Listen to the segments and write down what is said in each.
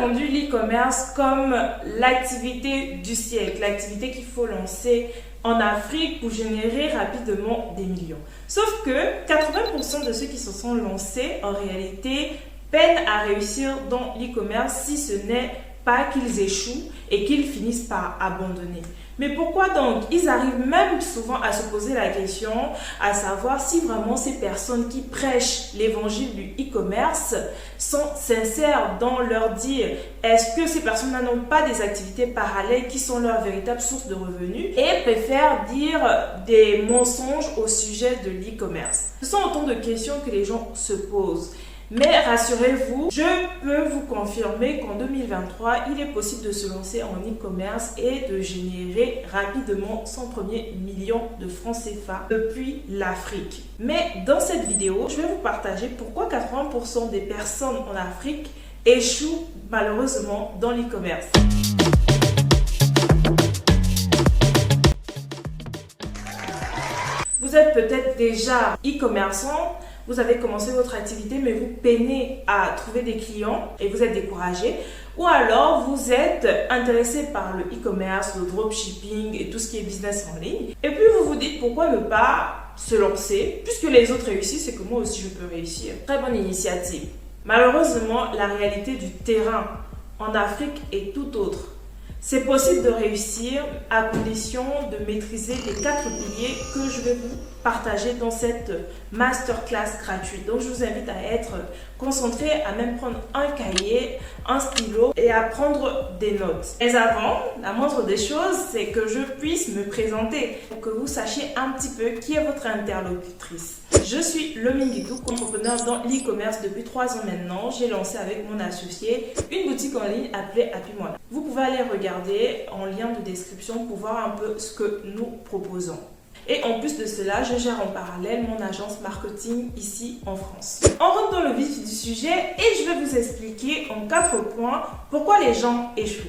vendu l'e-commerce comme l'activité du siècle, l'activité qu'il faut lancer en Afrique pour générer rapidement des millions. Sauf que 80% de ceux qui se sont lancés en réalité peinent à réussir dans l'e-commerce si ce n'est pas qu'ils échouent et qu'ils finissent par abandonner. Mais pourquoi donc? Ils arrivent même souvent à se poser la question, à savoir si vraiment ces personnes qui prêchent l'évangile du e-commerce sont sincères dans leur dire. Est-ce que ces personnes-là n'ont pas des activités parallèles qui sont leur véritable source de revenus et préfèrent dire des mensonges au sujet de l'e-commerce? Ce sont autant de questions que les gens se posent. Mais rassurez-vous, je peux vous confirmer qu'en 2023, il est possible de se lancer en e-commerce et de générer rapidement son premier million de francs CFA depuis l'Afrique. Mais dans cette vidéo, je vais vous partager pourquoi 80% des personnes en Afrique échouent malheureusement dans l'e-commerce. Vous êtes peut-être déjà e-commerçant. Vous avez commencé votre activité, mais vous peinez à trouver des clients et vous êtes découragé. Ou alors, vous êtes intéressé par le e-commerce, le dropshipping et tout ce qui est business en ligne. Et puis, vous vous dites pourquoi ne pas se lancer. Puisque les autres réussissent, c'est que moi aussi je peux réussir. Très bonne initiative. Malheureusement, la réalité du terrain en Afrique est tout autre. C'est possible de réussir à condition de maîtriser les 4 piliers que je vais vous partager dans cette masterclass gratuite. Donc, je vous invite à être concentré, à même prendre un cahier, un stylo et à prendre des notes. Mais avant, la moindre des choses, c'est que je puisse me présenter pour que vous sachiez un petit peu qui est votre interlocutrice. Je suis Lomi Nguitou, entrepreneur dans l'e-commerce depuis 3 ans maintenant. J'ai lancé avec mon associé une boutique en ligne appelée Happy Money. Vous pouvez aller regarder en lien de description pour voir un peu ce que nous proposons. Et en plus de cela, je gère en parallèle mon agence marketing ici en France. On rentre dans le vif du sujet et je vais vous expliquer en 4 points pourquoi les gens échouent.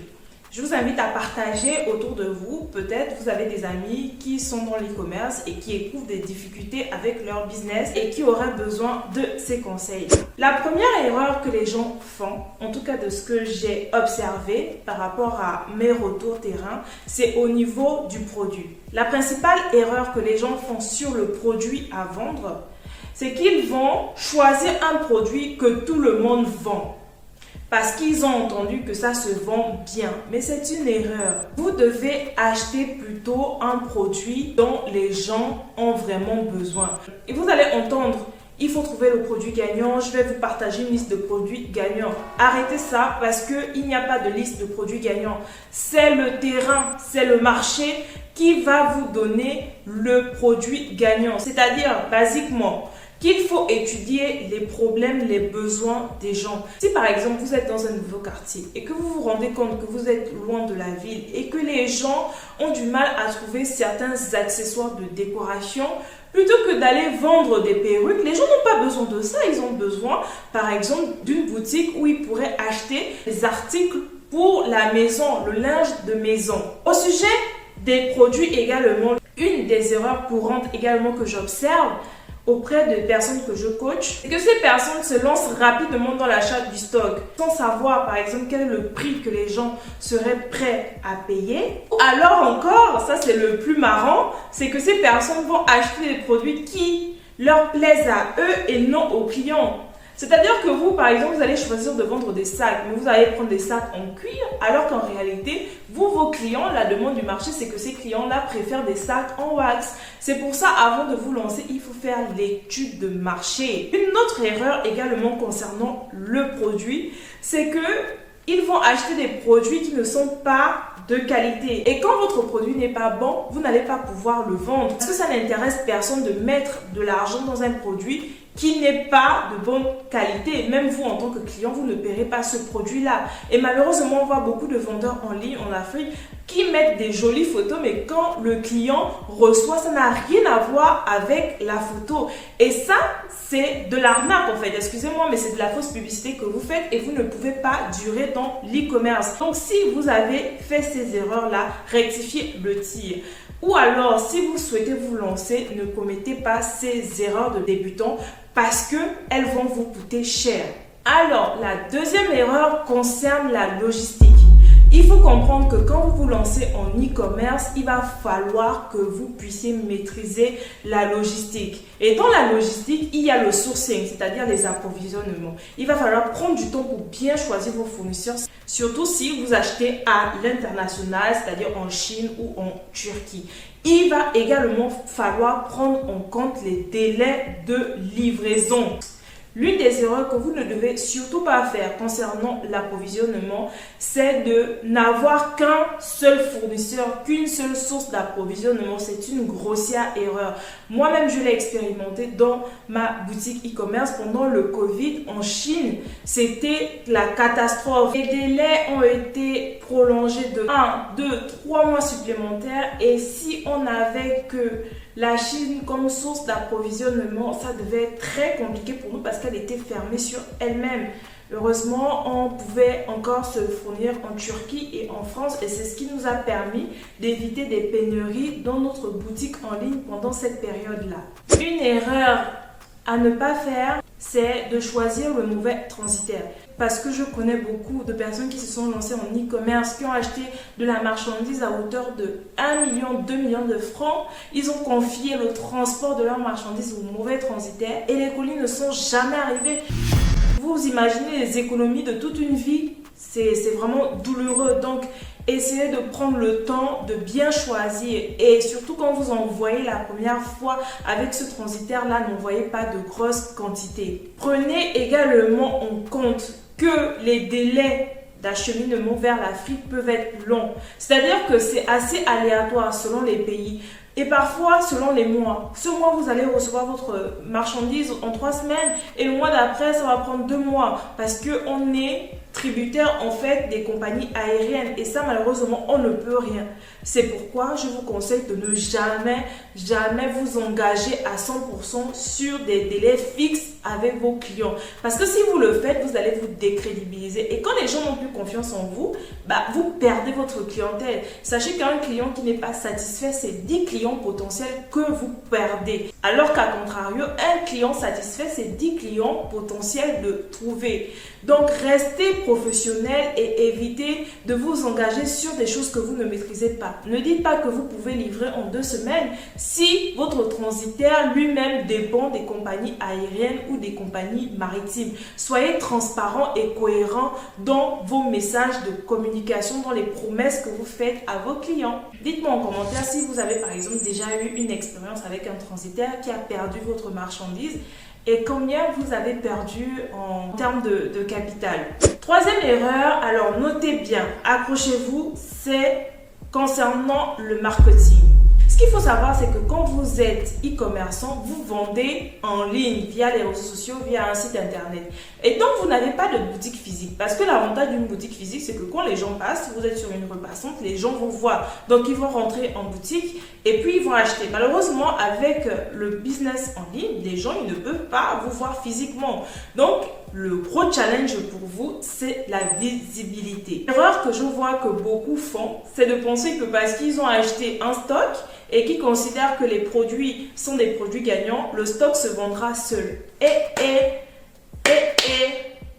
Je vous invite à partager autour de vous. Peut-être vous avez des amis qui sont dans l'e-commerce et qui éprouvent des difficultés avec leur business et qui auraient besoin de ces conseils. La première erreur que les gens font, en tout cas de ce que j'ai observé par rapport à mes retours terrain, c'est au niveau du produit. La principale erreur que les gens font sur le produit à vendre, c'est qu'ils vont choisir un produit que tout le monde vend. Parce qu'ils ont entendu que ça se vend bien. Mais c'est une erreur. Vous devez acheter plutôt un produit dont les gens ont vraiment besoin. Et vous allez entendre, il faut trouver le produit gagnant. Je vais vous partager une liste de produits gagnants. Arrêtez ça parce qu'il n'y a pas de liste de produits gagnants. C'est le terrain, c'est le marché qui va vous donner le produit gagnant. C'est-à-dire, basiquement, qu'il faut étudier les problèmes, les besoins des gens. Si par exemple vous êtes dans un nouveau quartier et que vous vous rendez compte que vous êtes loin de la ville et que les gens ont du mal à trouver certains accessoires de décoration, plutôt que d'aller vendre des perruques, les gens n'ont pas besoin de ça. Ils ont besoin par exemple d'une boutique où ils pourraient acheter des articles pour la maison, le linge de maison. Au sujet des produits également, une des erreurs courantes également que j'observe auprès de personnes que je coach, c'est que ces personnes se lancent rapidement dans l'achat du stock sans savoir par exemple quel est le prix que les gens seraient prêts à payer. Alors encore, ça c'est le plus marrant, c'est que ces personnes vont acheter des produits qui leur plaisent à eux et non aux clients. C'est-à-dire que vous, par exemple, vous allez choisir de vendre des sacs, mais vous allez prendre des sacs en cuir, alors qu'en réalité, vous, vos clients, la demande du marché, c'est que ces clients-là préfèrent des sacs en wax. C'est pour ça, avant de vous lancer, il faut faire l'étude de marché. Une autre erreur également concernant le produit, c'est que ils vont acheter des produits qui ne sont pas de qualité. Et quand votre produit n'est pas bon, vous n'allez pas pouvoir le vendre. Parce que ça n'intéresse personne de mettre de l'argent dans un produit qui n'est pas de bonne qualité. Même vous, en tant que client, vous ne paierez pas ce produit-là. Et malheureusement, on voit beaucoup de vendeurs en ligne en Afrique qui mettent des jolies photos, mais quand le client reçoit, ça n'a rien à voir avec la photo. Et ça, c'est de l'arnaque en fait. Excusez-moi, mais c'est de la fausse publicité que vous faites et vous ne pouvez pas durer dans l'e-commerce. Donc, si vous avez fait ces erreurs-là, rectifiez le tir. Ou alors, si vous souhaitez vous lancer, ne commettez pas ces erreurs de débutant parce qu'elles vont vous coûter cher. Alors, la deuxième erreur concerne la logistique. Il faut comprendre que quand vous vous lancez en e-commerce, il va falloir que vous puissiez maîtriser la logistique. Et dans la logistique, il y a le sourcing, c'est-à-dire les approvisionnements. Il va falloir prendre du temps pour bien choisir vos fournisseurs, surtout si vous achetez à l'international, c'est-à-dire en Chine ou en Turquie. Il va également falloir prendre en compte les délais de livraison. L'une des erreurs que vous ne devez surtout pas faire concernant l'approvisionnement, c'est de n'avoir qu'un seul fournisseur, qu'une seule source d'approvisionnement. C'est une grossière erreur. Moi-même, je l'ai expérimenté dans ma boutique e-commerce pendant le Covid en Chine. C'était la catastrophe. Les délais ont été prolongés de 1, 2, 3 mois supplémentaires. Et si on n'avait que la Chine comme source d'approvisionnement, ça devait être très compliqué pour nous parce qu'elle était fermée sur elle-même. Heureusement, on pouvait encore se fournir en Turquie et en France et c'est ce qui nous a permis d'éviter des pénuries dans notre boutique en ligne pendant cette période-là. Une erreur à ne pas faire, c'est de choisir le mauvais transitaire. Parce que je connais beaucoup de personnes qui se sont lancées en e-commerce, qui ont acheté de la marchandise à hauteur de 1 million, 2 millions de francs. Ils ont confié le transport de leur marchandise au mauvais transitaire et les colis ne sont jamais arrivés. Vous imaginez les économies de toute une vie, c'est vraiment douloureux. Donc, essayez de prendre le temps de bien choisir et surtout quand vous envoyez la première fois avec ce transitaire-là, n'envoyez pas de grosses quantités. Prenez également en compte que les délais d'acheminement vers l'Afrique peuvent être longs. C'est-à-dire que c'est assez aléatoire selon les pays. Et parfois, selon les mois. Ce mois, vous allez recevoir votre marchandise en 3 semaines et le mois d'après, ça va prendre 2 mois parce qu'on est tributaire en fait des compagnies aériennes et ça malheureusement on ne peut rien. C'est pourquoi je vous conseille de ne jamais vous engager à 100% sur des délais fixes avec vos clients parce que si vous le faites, vous allez vous décrédibiliser et quand les gens n'ont plus confiance en vous, vous perdez votre clientèle. Sachez qu'un client qui n'est pas satisfait, c'est 10 clients potentiels que vous perdez. Alors qu'à contrario, un client satisfait, c'est 10 clients potentiels de trouver. Donc, restez professionnel et évitez de vous engager sur des choses que vous ne maîtrisez pas. Ne dites pas que vous pouvez livrer en 2 semaines si votre transitaire lui-même dépend des compagnies aériennes ou des compagnies maritimes. Soyez transparent et cohérent dans vos messages de communication, dans les promesses que vous faites à vos clients. Dites-moi en commentaire si vous avez par exemple déjà eu une expérience avec un transitaire qui a perdu votre marchandise et combien vous avez perdu en termes de capital. Troisième erreur, alors notez bien, accrochez-vous, c'est concernant le marketing. Ce qu'il faut savoir, c'est que quand vous êtes e-commerçant, vous vendez en ligne via les réseaux sociaux, via un site internet. Et donc, vous n'avez pas de boutique physique. Parce que l'avantage d'une boutique physique, c'est que quand les gens passent, vous êtes sur une repassante, les gens vont voir. Donc, ils vont rentrer en boutique et puis ils vont acheter. Malheureusement, avec le business en ligne, les gens ils ne peuvent pas vous voir physiquement. Donc, le gros challenge pour vous, c'est la visibilité. L'erreur que je vois que beaucoup font, c'est de penser que parce qu'ils ont acheté un stock et qu'ils considèrent que les produits sont des produits gagnants, le stock se vendra seul.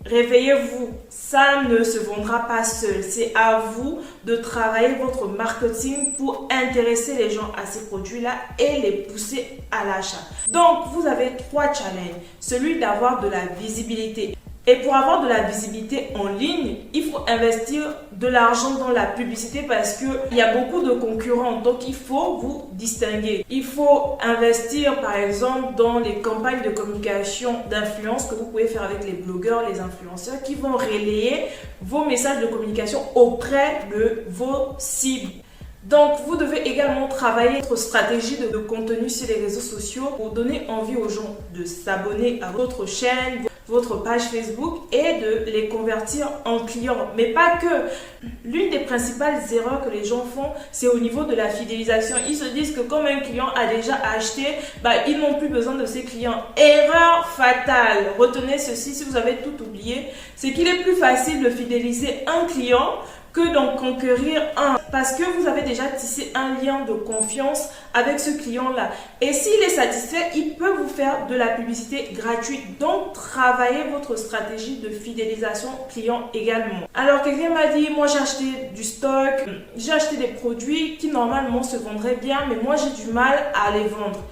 Réveillez-vous, ça ne se vendra pas seul. C'est à vous de travailler votre marketing pour intéresser les gens à ces produits-là et les pousser à l'achat. Donc, vous avez 3 challenges. Celui d'avoir de la visibilité. Et pour avoir de la visibilité en ligne, il faut investir de l'argent dans la publicité parce qu'il y a beaucoup de concurrents. Donc, il faut vous distinguer. Il faut investir, par exemple, dans les campagnes de communication d'influence que vous pouvez faire avec les blogueurs, les influenceurs qui vont relayer vos messages de communication auprès de vos cibles. Donc, vous devez également travailler votre stratégie de contenu sur les réseaux sociaux pour donner envie aux gens de s'abonner à votre chaîne, votre page Facebook et de les convertir en clients. Mais pas que. L'une des principales erreurs que les gens font, c'est au niveau de la fidélisation. Ils se disent que comme un client a déjà acheté, ils n'ont plus besoin de ces clients. Erreur fatale. Retenez ceci si vous avez tout oublié. C'est qu'il est plus facile de fidéliser un client que d'en conquérir un parce que vous avez déjà tissé un lien de confiance avec ce client-là. Et s'il est satisfait, il peut vous faire de la publicité gratuite. Donc, travaillez votre stratégie de fidélisation client également. Alors, quelqu'un m'a dit, moi j'ai acheté du stock, j'ai acheté des produits qui normalement se vendraient bien, mais moi j'ai du mal à les vendre.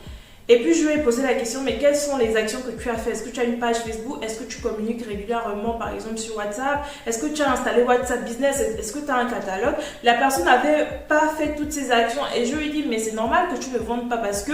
Et puis je lui ai posé la question, mais quelles sont les actions que tu as faites? Est-ce que tu as une page Facebook? Est-ce que tu communiques régulièrement, par exemple, sur WhatsApp? Est-ce que tu as installé WhatsApp Business? Est-ce que tu as un catalogue? La personne n'avait pas fait toutes ces actions et je lui ai dit, mais c'est normal que tu ne vendes pas parce que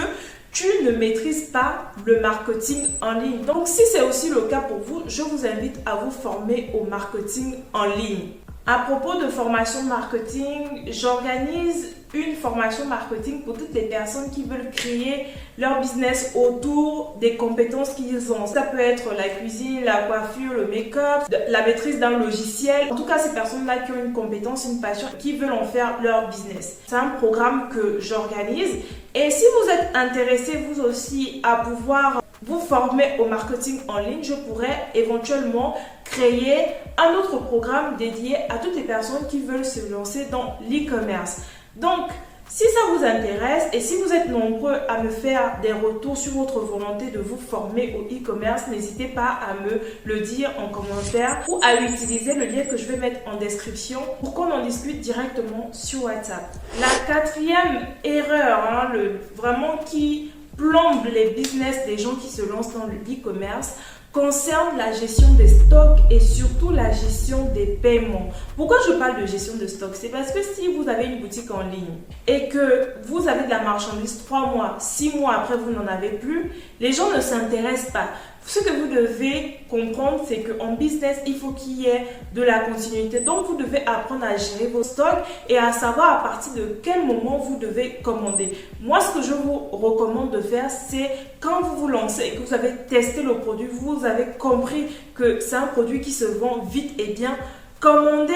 tu ne maîtrises pas le marketing en ligne. Donc si c'est aussi le cas pour vous, je vous invite à vous former au marketing en ligne. À propos de formation marketing, j'organise une formation marketing pour toutes les personnes qui veulent créer leur business autour des compétences qu'ils ont. Ça peut être la cuisine, la coiffure, le make-up, la maîtrise d'un logiciel. En tout cas, ces personnes-là qui ont une compétence, une passion, qui veulent en faire leur business. C'est un programme que j'organise. Et si vous êtes intéressé, vous aussi, à pouvoir vous former au marketing en ligne, je pourrais éventuellement créer un autre programme dédié à toutes les personnes qui veulent se lancer dans l'e-commerce. Donc, si ça vous intéresse et si vous êtes nombreux à me faire des retours sur votre volonté de vous former au e-commerce, n'hésitez pas à me le dire en commentaire ou à utiliser le lien que je vais mettre en description pour qu'on en discute directement sur WhatsApp. La quatrième erreur, vraiment qui plombe les business des gens qui se lancent dans le e-commerce, concerne la gestion des stocks et surtout la gestion des paiements. Pourquoi je parle de gestion de stock? C'est parce que si vous avez une boutique en ligne et que vous avez de la marchandise 3 mois, 6 mois après vous n'en avez plus, les gens ne s'intéressent pas. Ce que vous devez comprendre, c'est qu'en business, il faut qu'il y ait de la continuité. Donc, vous devez apprendre à gérer vos stocks et à savoir à partir de quel moment vous devez commander. Moi, ce que je vous recommande de faire, c'est quand vous vous lancez et que vous avez testé le produit, vous avez compris que c'est un produit qui se vend vite et bien, commandez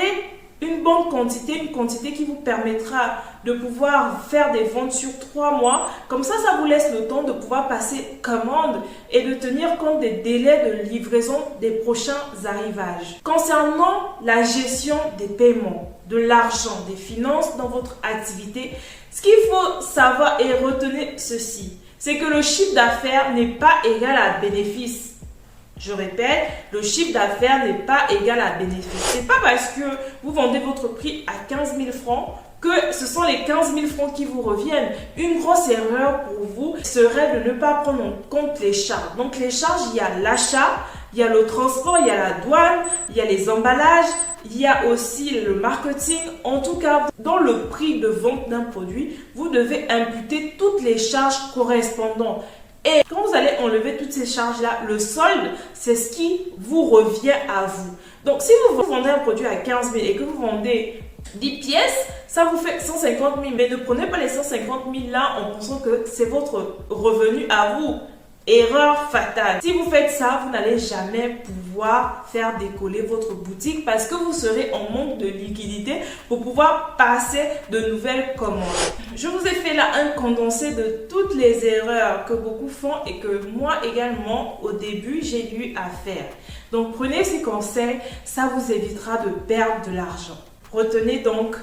une bonne quantité, une quantité qui vous permettra de pouvoir faire des ventes sur 3 mois. Comme ça vous laisse le temps de pouvoir passer commande et de tenir compte des délais de livraison des prochains arrivages. Concernant la gestion des paiements, de l'argent, des finances dans votre activité, ce qu'il faut savoir et retenir ceci, c'est que le chiffre d'affaires n'est pas égal à bénéfice. Je répète, le chiffre d'affaires n'est pas égal à bénéfice. C'est pas parce que vous vendez votre prix à 15 000 francs que ce sont les 15 000 francs qui vous reviennent. Une grosse erreur pour vous serait de ne pas prendre en compte les charges. Donc les charges, il y a l'achat, il y a le transport, il y a la douane, il y a les emballages, il y a aussi le marketing. En tout cas, dans le prix de vente d'un produit, vous devez imputer toutes les charges correspondantes. Et quand vous allez enlever toutes ces charges-là, le solde, c'est ce qui vous revient à vous. Donc, si vous vendez un produit à 15 000 et que vous vendez 10 pièces, ça vous fait 150 000. Mais ne prenez pas les 150 000 là en pensant que c'est votre revenu à vous. Erreur fatale. Si vous faites ça, vous n'allez jamais pouvoir faire décoller votre boutique parce que vous serez en manque de liquidité pour pouvoir passer de nouvelles commandes. Je vous ai fait là un condensé de toutes les erreurs que beaucoup font et que moi également au début j'ai eu à faire. Donc prenez ces conseils, ça vous évitera de perdre de l'argent. Retenez donc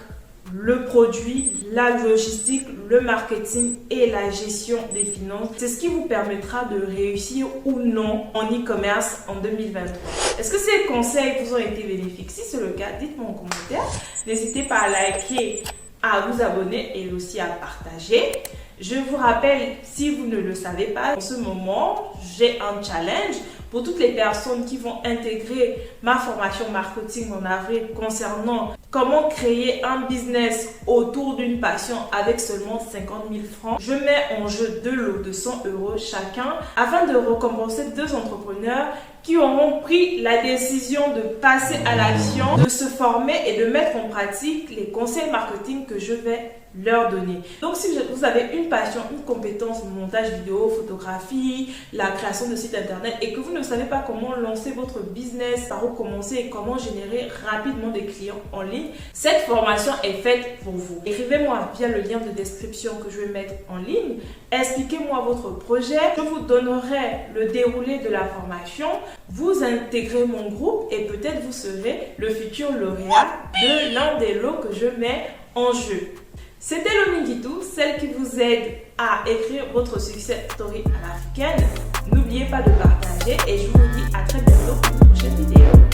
le produit, la logistique, le marketing et la gestion des finances. C'est ce qui vous permettra de réussir ou non en e-commerce en 2023. Est-ce que ces conseils vous ont été bénéfiques? Si c'est le cas, dites-moi en commentaire. N'hésitez pas à liker, à vous abonner et aussi à partager. Je vous rappelle, si vous ne le savez pas, en ce moment, j'ai un challenge pour toutes les personnes qui vont intégrer ma formation marketing en avril concernant comment créer un business autour d'une passion avec seulement 50 000 francs. Je mets en jeu 2 lots de 100 € chacun afin de récompenser 2 entrepreneurs qui auront pris la décision de passer à l'action, de se former et de mettre en pratique les conseils marketing que je vais leur donner. Donc si vous avez une passion, une compétence, montage vidéo, photographie, la création de sites internet et que vous ne savez pas comment lancer votre business, par où commencer et comment générer rapidement des clients en ligne, cette formation est faite pour vous. Écrivez-moi via le lien de description que je vais mettre en ligne. Expliquez-moi votre projet. Je vous donnerai le déroulé de la formation. vous intégrez mon groupe et peut-être vous serez le futur lauréat de l'un des lots que je mets en jeu. C'était Lominguitou, celle qui vous aide à écrire votre success story à l'africaine. N'oubliez pas de partager et je vous dis à très bientôt pour une prochaine vidéo.